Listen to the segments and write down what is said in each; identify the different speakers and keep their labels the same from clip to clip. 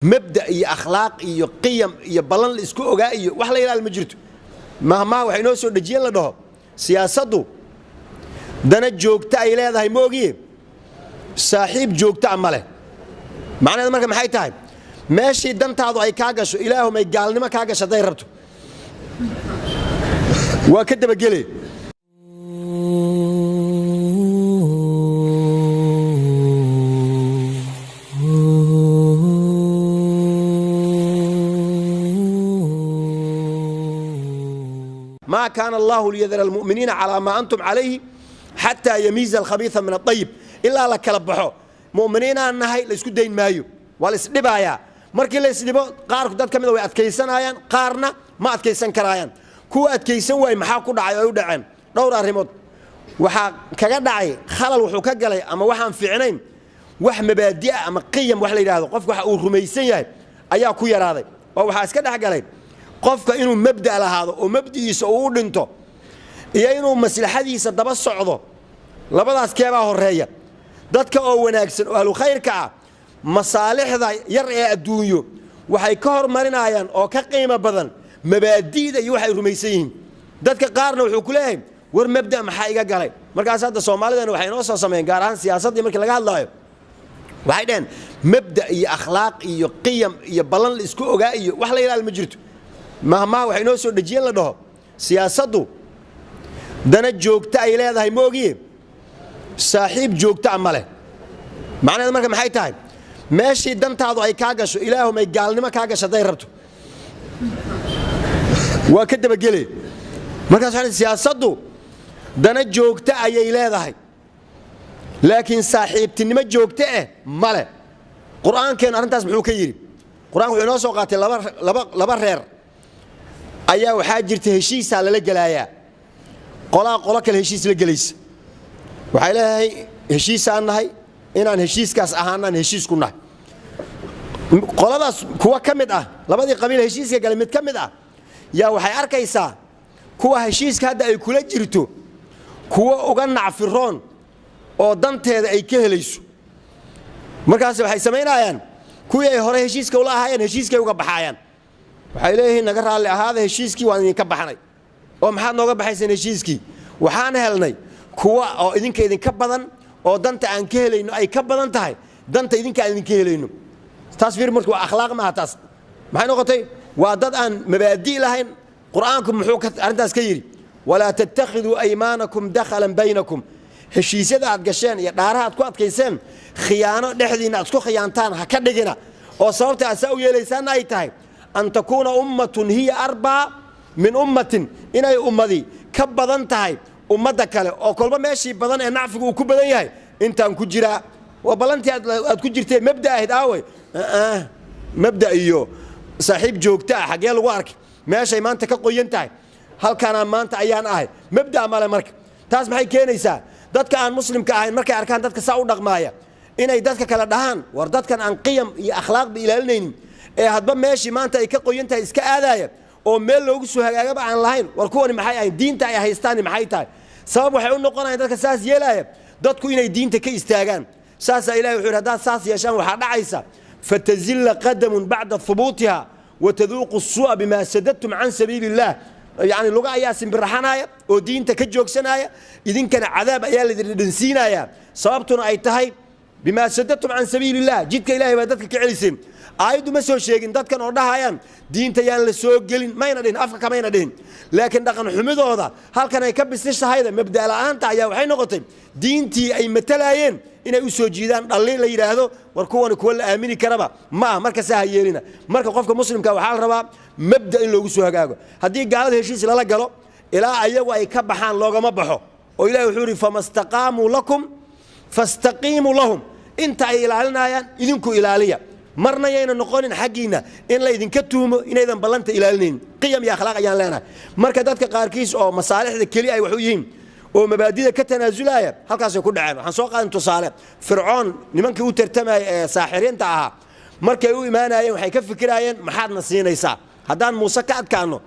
Speaker 1: مبدأ iyo akhlaaq iyo qiyam iyo balan la isku ogaa iyo wax la ilaal ma jirto mahma waxay noo soo dhajiyeen la dhaho siyaasaddu dana joogta ay leedahay moogiye saaxiib joogta ama leh macnaheedu marka maxay tahay meeshii dantaadu ay ka gasho ilaahu may gaalnimo ka gasho day rabto waa ka dabagelay ما كان الله ليذر المؤمنين على ما أنتم عليه حتى يميز الخبيث من الطيب إلا لك لبحو مؤمنين أنهي ليسكو دين مايو والإسلبايا markii la isdhibo qaar dad kamid way adkeysanayaan qaarna ma adkeysan karayaan kuwa adkeysan way maxaa ku dhacay ay u dhaceen dhowr arimood waxa kaga dhacay khalal wuxuu ka galay ama waxaan fiicnayn wax mabaadi' ama qiyam wax la yiraahdo qof waxa uu rumaysan yahay ayaa ku yaraaday oo waxa iska dhax galay qofka inuu mabda' lahaado oo mabdigiisa uu dhinto iyo inuu maslaxadiisa daba socdo labadaas keebaa horeeya dadka oo wanaagsan oo ahlu khayrka ah masaalixda yar ee adduunyo waxay ka hormarinayaan oo ka qiimo badan mabaadi'da iyo waxay rumaysan yihiin dadka qaarna wuxuu ku leeyahay war mabda' maxaa iga galay markaas hadda Soomaaliyeena waxay noo soo sameeyeen gaar ahaan siyaasadda markii laga hadlayo waxay dheen mabda' iyo akhlaaq iyo qiyam iyo balan la isku ogaa iyo wax la ilaal ma jirto mahma waxay noo soo dhajiyeen la dhaho siyaasaddu dana joogta ay leedahay moogiye saaxiib joogta ama leh macnaheedu marka maxay tahay meeshii dantaadu ay ka gasho ilaahu may gaalnimo ka gasho day rabto waa ka dabagelay markaas waxay siyaasaddu dana joogta ayay leedahay laakiin saaxiibtinimo joogta ah male quraankeena arintaas muxuu ka yiri quraanku wuxuu noo soo qaatay laba reer ayaa waxaa jirta heshiis la galaya qola kale heshiis la galaysa waxay leeyahay heshiis aan nahay inaan heshiiskaas ahaanaan heshiis ku nahay qoladaas kuwa kamid ah labadii qabiil heshiiska galay mid kamid ah yaa waxay arkaysaa kuwa heshiiska hadda ay kula jirto kuwa uga nacfiroon oo danteeda ay ka helayso markaas waxay sameynayaan kuwii ay hore heshiiska ula ahaayeen heshiiska uga baxayaan waxay leeyihiin naga raali ahaada heshiiskii waan idin ka baxnay oo maxaad nooga baxayseen heshiiskii waxaan helnay kuwa oo idinka badan oo danta aan ka helayno ay ka badan tahay danta idinka aan ka helayno taas fiir markuu akhlaaq ma taas maxay noqotay waa dad aan mabaadi' lahayn quraanku muxuu ka arintaas ka yiri wala tattakhidhu aymanakum dakhalan baynakum heshiisada aad gasheen iyo dhaaraha aad ku adkayseen khiyaano dhexdiina aad isku khiyaantaan ha ka dhigina oo sababta aad u yeelaysaan ay tahay an takuna ummatun hiya arba min ummatin inay ummadi ka badan tahay ummadda kale oo kolba meeshii badan ee nacfigu uu ku badan yahay intaan ku jira waa balantii aad ku jirtay mabda' ahid aaway mabda' iyo saaxiib joogta ah xagee lagu arkay meeshay maanta ka qoyan tahay halkaana maanta ayaan ahay mabda' male marka taas maxay keenaysaa dadka aan muslimka ahayn markay arkaan dadka saa u dhaqmaaya inay dadka kala dhahaan war dadkan aan qiyam iyo akhlaaq ilaalinaynin ee hadba meeshii maanta ay ka qoyan tahay iska aadaya oo meel loogu soo hagaagaba aan lahayn war kuwani maxay ahayn diinta ay haystaan maxay tahay sabab waxay u noqonayaan dadka saas yeelaya dadku inay diinta ka istaagaan saasa ilaahay wuxuu hada saas yeeshaan waxa dhacaysa fatazilla qadamun ba'da thubutiha wa tadhuqu as-su'a bima sadadtum an sabilillah yani luga ayaa simbiraxanaya oo diinta ka joogsanaya idinkana cadaab ayaa la dhinsiinaya sababtuna ay tahay bima sadadtum an sabilillah jidka ilaahay baa dadka ka celiseen aayadu ma soo sheegin dadkan oo dhahayaan diinta yaan la soo gelin mayna dhin afka kamayna dhin laakiin dhaqan xumidooda halkan ay ka bisishahayda mabda' la'aanta ayaa waxay noqotay diintii ay matalayeen inay u soo jiidaan dhaliin la yiraahdo war kuwan kuwa la aamini karaba ma marka saa yeelina marka qofka muslimka waxa la rabaa mabda' in loogu soo hagaago hadii gaalada heshiis la galo ilaa ayagu ay ka baxaan loogama baxo oo ilaahay wuxuu yiri famastaqamu lakum fastaqimu lahum inta ay ilaalinayaan idinku ilaaliya marna yayna noqonin xaqiina in la idinka tuumo inaydan balanta ilaalinayn qiyam iyo akhlaaq ayaan leenahay marka dadka qaarkiis oo masaalixda kali ay wax u yihiin oo mabaadida ka tanaasulaya halkaas ay ku dhaceen waxaan soo qaadan tusaale fircoon nimankii u tartamay ee saaxiriinta ahaa markay u imaanayeen waxay ka fikirayeen maxaad na siinaysaa haddaan muuse ka adkaano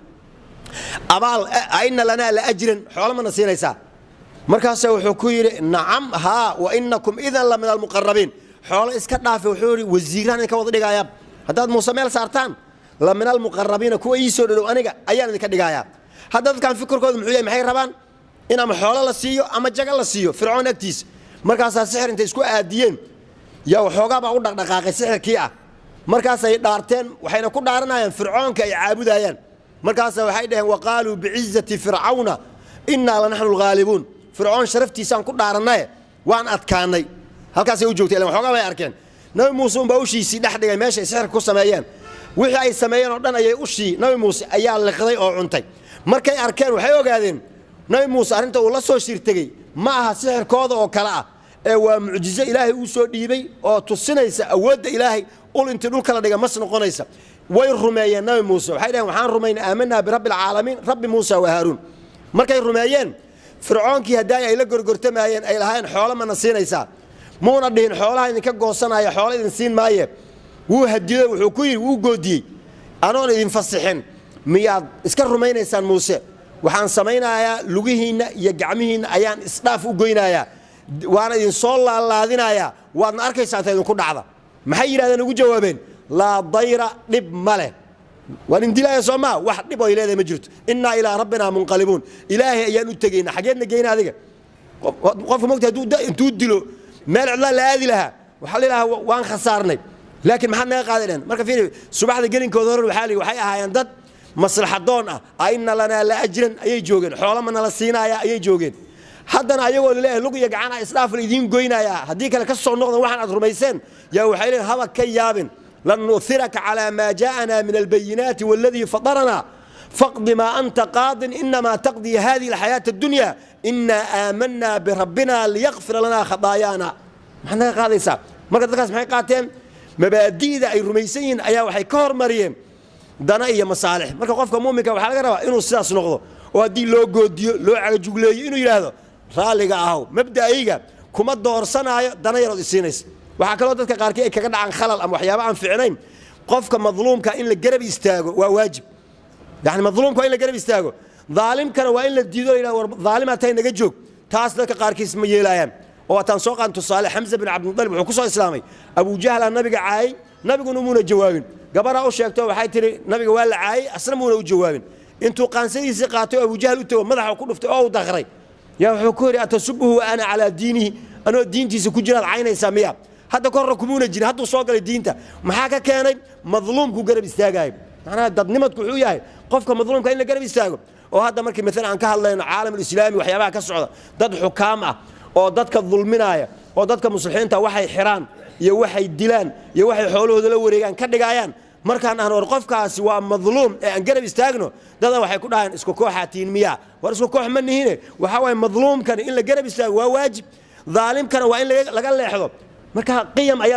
Speaker 1: abaal ayna lana la ajran xoolama na siinaysaa markaas wuxuu ku yiri nacam ha wa innakum idan la min al muqarrabin xoolo iska dhaafay wuxuu yiri wasiiraan ka wada dhigaya haddaad muuse meel saartaan la min almuqarabiina kuwa ii soo dhow aniga ayaan idinka dhigayaa hadda dadkan fikirkooda muxuu yahay maxay rabaan in ama xoolo la siiyo ama jaga la siiyo fircoon agtiisa markaasaa sixir intay isku aadiyeen yaa waxoogaa baa u dhaqdhaqaaqay sixirkii ah markaasay dhaarteen waxayna ku dhaaranayaan fircoonka ay caabudayaan markaasa waxay dhaheen waqaaluu bicizati fircawna innaa lanaxnu lghaalibuun fircoon sharaftiisaan ku dhaaranaye waan adkaanay halkaasay u joogtay ilan waxoogaa bay arkeen nabi muuse unbaa ushiisii dhex dhigay meeshay sixirka ku sameeyeen wixii ay sameeyeen oo dhan ayay ushii nabi muuse ayaa liqday oo cuntay markay arkeen waxay ogaadeen nabi muuse arrinta uu la soo shirtegey ma aha sixirkooda oo kale ah ee waa mucjizo ilaahay uu soo dhiibay oo tusinaysa awoodda ilaahay ul intii dhulka la dhiga mas noqonaysa way rumeeyeen nabi muuse waxay dhaheen waxaan rumaynay aamanaa birabbi alcaalamiin rabbi muusa wa haaruun markay rumeeyeen fircoonkii haddaay ay la gorgortamayeen ay lahayn xoolo mana siinaysaa muuna dhihin xoolaha idinka goosanaya xoolo idin siin maaye wuu hadiyo wuxuu ku yidhi wuu goodiyey anoon idin fasixin miyaad iska rumaynaysaan muuse waxaan samaynayaa lugihiinna iyo gacmihiinna ayaan isdhaaf u goynayaa waana idin soo laalaadinayaa waadna arkaysaa inta idinku dhacda maxay yidhahdeen ugu jawaabeen laa dayra dhib ma leh waan indilaya soo maa wax dhib oo ileedahay ma jirto innaa ilaa rabbinaa munqalibuun ilaahay ayaan u tegayna xageedna geyna adiga qofka mogta intuu dilo meel cidlaa la aadi lahaa waxaa la yidhahaa waan khasaarnay laakiin maxaad naga qaadadeen marka fiiri subaxda gelinkooda hore waxay ahaayeen dad maslaxadoon ah ayna lanaa la ajran ayay joogeen xoolo ma nala siinaaya ayay joogeen haddana ayagoo laleeyahay lug iyo gacan isdhaaf la idiin goynayaa haddii kale ka soo noqdan waxaan aad rumayseen yaa waxay leeyihin haba ka yaabin lan nu'thiraka calaa maa jaa'anaa min albayinaati waaladii fadaranaa faqdi maa anta qaadin inamaa taqdii hadihi alxayaata addunya inaa aamanaa birabbina liyaqfira lanaa khadaayaana maxaad naga qaadaysaa marka dadkaas maxay qaateen mabaadi'da ay rumaysan yihiin ayaa waxay ka hormariyeen dana iyo masaalix marka qofka muuminka waxaa laga rabaa inuu sidaas noqdo oo haddii loo goodiyo loo cagajugleeyo inuu yidhaahdo raalliga ahow mabda'ayga kuma doorsanaayo dana yarood isiinaysa waxaa kaloo dadka qaarkii ay kaga dhacaan khalal ama waxyaaba aan fiicnayn qofka madluumka in la garab istaago waa waajib yani madluumka waa in la garab istaago daalimkana waa in la diido la yidhahdo war daalimaa tahay naga joog taas dadka qaarkiis ma yeelaayaan oo waataan soo qaan tusaale xamza bin cabdimudalib wuxuu ku soo islaamay abujahlaa nabiga caayay nabiguna muuna jawaabin gabaraa u sheegto waxay tihi nabiga waa la caayay asna muuna u jawaabin intuu qaansadiisii qaatay oo abujahl u tago madaxa ku dhuftay oo u daqray yaa wuxuu ku yidhi atasubuhu wa ana calaa diinihi anoo diintiisa ku jiraad caynaysaa miya hadda ka horra kumuuna jirin hadduu soo galay diinta maxaa ka keenay madluumku garab istaagaayo macnaha dadnimadku wuxuu yahay qofka madluumka in la garab istaago oo hadda markii maalan aan ka hadlayno caalamulislaami waxyaabaha ka socda dad xukaam ah oo dadka dulminaaya oo dadka muslimiinta waxay xiraan iyo waxay dilaan iyo waxay xoolahooda la wareegaan ka dhigayaan markaan aan war qofkaasi waa madluum ee aan garab istaagno dada waxay ku dhahaan isku kooxaatiin miya war isku koox ma nihine waxa way madluumkan in la garab istaago waa waajib daalimkana waa in laga leexdo marka qiyam ayaa